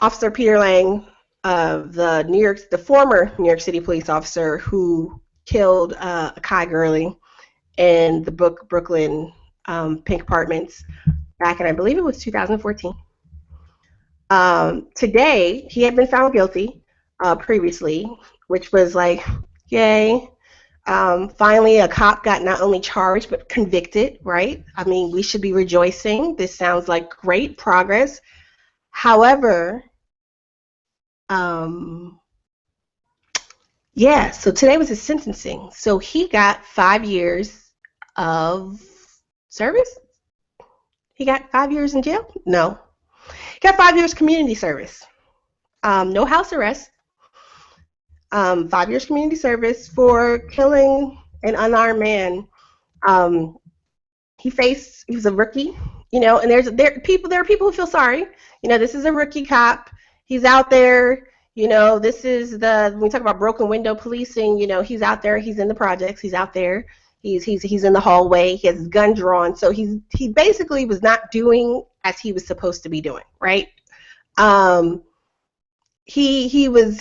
Officer Peter Liang, the former New York City police officer who killed Akai Gurley in the Brooklyn Pink Apartments back in, I believe it was 2014. Today, he had been found guilty previously, which was like, yay. Finally, a cop got not only charged but convicted, right? I mean, we should be rejoicing. This sounds like great progress. However, yeah, so today was his sentencing. So he got 5 years of service. He got 5 years in jail? No. He got 5 years community service. No house arrest. 5 years community service for killing an unarmed man. He was a rookie, and there are people who feel sorry. This is a rookie cop. He's out there. This is when we talk about broken window policing. He's out there. He's in the projects. He's out there. He's in the hallway. He has his gun drawn. So he basically was not doing as he was supposed to be doing, right? He was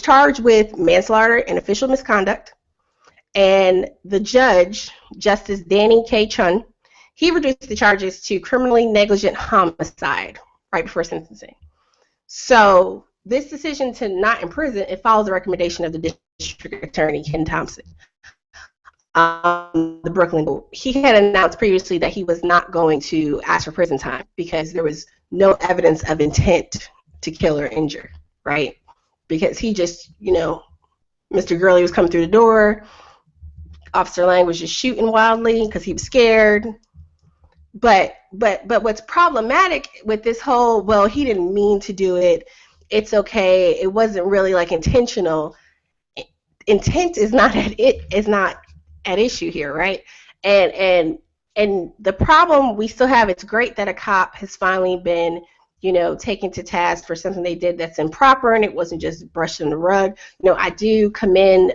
charged with manslaughter and official misconduct, and the judge, Justice Danny K. Chun, he reduced the charges to criminally negligent homicide right before sentencing. So this decision to not imprison, it follows the recommendation of the district attorney, Ken Thompson. The Brooklyn, he had announced previously that he was not going to ask for prison time because there was no evidence of intent to kill or injure, right? Because he just, Mr. Gurley was coming through the door. Officer Liang was just shooting wildly because he was scared. But what's problematic with this whole, well, he didn't mean to do it. It's okay. It wasn't really like intentional. Intent is not at issue here, right? And the problem we still have, it's great that a cop has finally been taken to task for something they did that's improper, and it wasn't just brushed under the rug. I do commend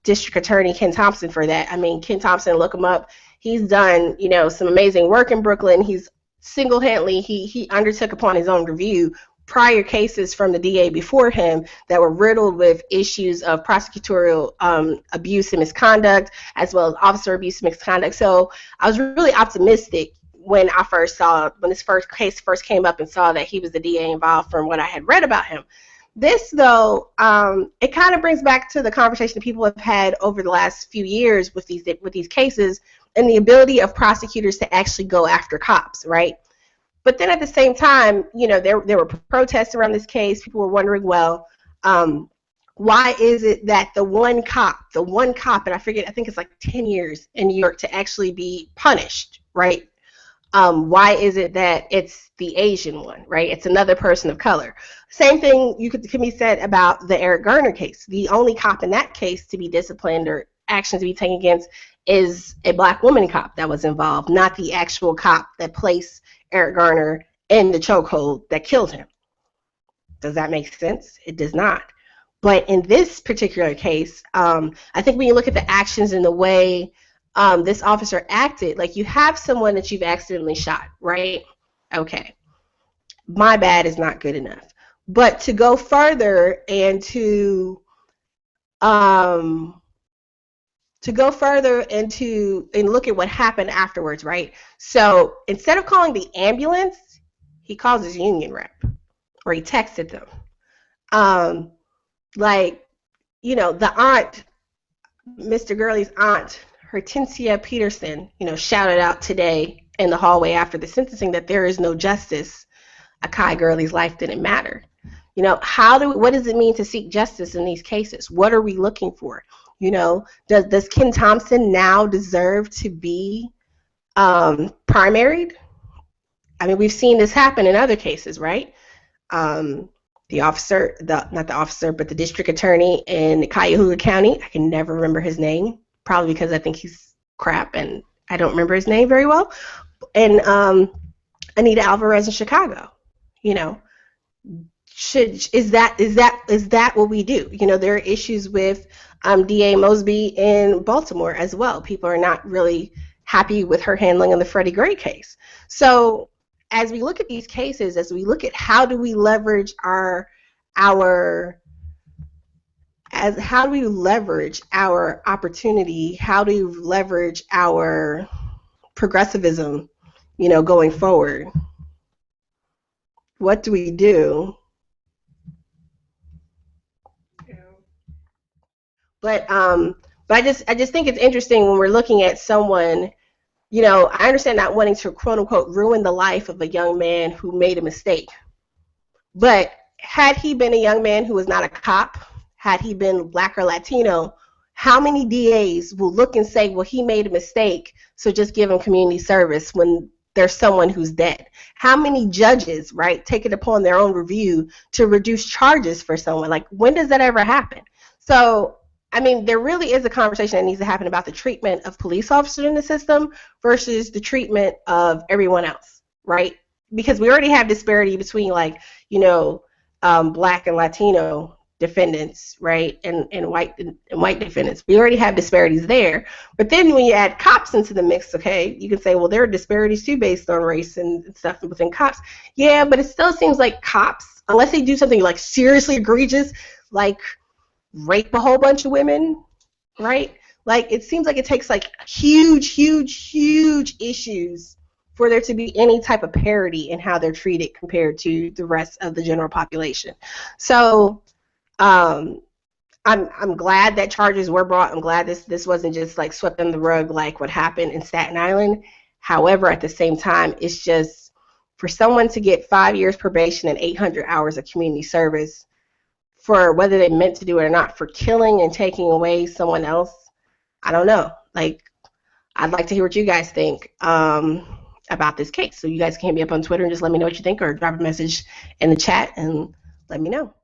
District Attorney Ken Thompson for that. I mean, Ken Thompson, look him up. He's done, some amazing work in Brooklyn. He's single-handedly, he undertook upon his own review prior cases from the DA before him that were riddled with issues of prosecutorial abuse and misconduct, as well as officer abuse and misconduct. So I was really optimistic when this first case came up and saw that he was the DA involved from what I had read about him. This, though, it kind of brings back to the conversation that people have had over the last few years with these cases and the ability of prosecutors to actually go after cops, right? But then at the same time, there were protests around this case. People were wondering, well, why is it that the one cop, and I think it's like 10 years in New York to actually be punished, right? Why is it that it's the Asian one, right? It's another person of color. Same thing can be said about the Eric Garner case. The only cop in that case to be disciplined or action to be taken against is a black woman cop that was involved, not the actual cop that placed Eric Garner in the chokehold that killed him. Does that make sense? It does not. But in this particular case, I think when you look at the actions and the way this officer acted, like you have someone that you've accidentally shot, right? Okay. My bad is not good enough. But to go further and to look at what happened afterwards, right? So instead of calling the ambulance, he calls his union rep, or he texted them. The aunt, Mr. Gurley's aunt, Hortensia Peterson, shouted out today in the hallway after the sentencing that there is no justice. Akai Gurley's life didn't matter. What does it mean to seek justice in these cases? What are we looking for? Does Ken Thompson now deserve to be primaried? I mean, we've seen this happen in other cases, right? The district attorney in Cuyahoga County, I can never remember his name, probably because I think he's crap and I don't remember his name very well. And Anita Alvarez in Chicago, is that what we do? There are issues with DA Mosby in Baltimore as well. People are not really happy with her handling of the Freddie Gray case. So as we look at these cases, as we look at how do we leverage our how do we leverage our opportunity, how do we leverage our progressivism, going forward? What do we do? But I just think it's interesting when we're looking at someone. I understand not wanting to quote unquote ruin the life of a young man who made a mistake. But had he been a young man who was not a cop, had he been Black or Latino, how many DAs will look and say, well, he made a mistake, so just give him community service when there's someone who's dead? How many judges, right, take it upon their own review to reduce charges for someone? Like, when does that ever happen? So, I mean, there really is a conversation that needs to happen about the treatment of police officers in the system versus the treatment of everyone else, right? Because we already have disparity between, like, Black and Latino defendants, right, and white defendants. We already have disparities there. But then when you add cops into the mix, okay, you can say, well, there are disparities too based on race and stuff within cops. Yeah, but it still seems like cops, unless they do something like seriously egregious, like rape a whole bunch of women, right? Like, it seems like it takes like huge issues for there to be any type of parity in how they're treated compared to the rest of the general population. So I'm glad that charges were brought. I'm glad this wasn't just like swept under the rug like what happened in Staten Island. However, at the same time, it's just for someone to get 5 years probation and 800 hours of community service for whether they meant to do it or not, for killing and taking away someone else. I don't know. Like, I'd like to hear what you guys think about this case. So you guys can hit me up on Twitter and just let me know what you think, or drop a message in the chat and let me know.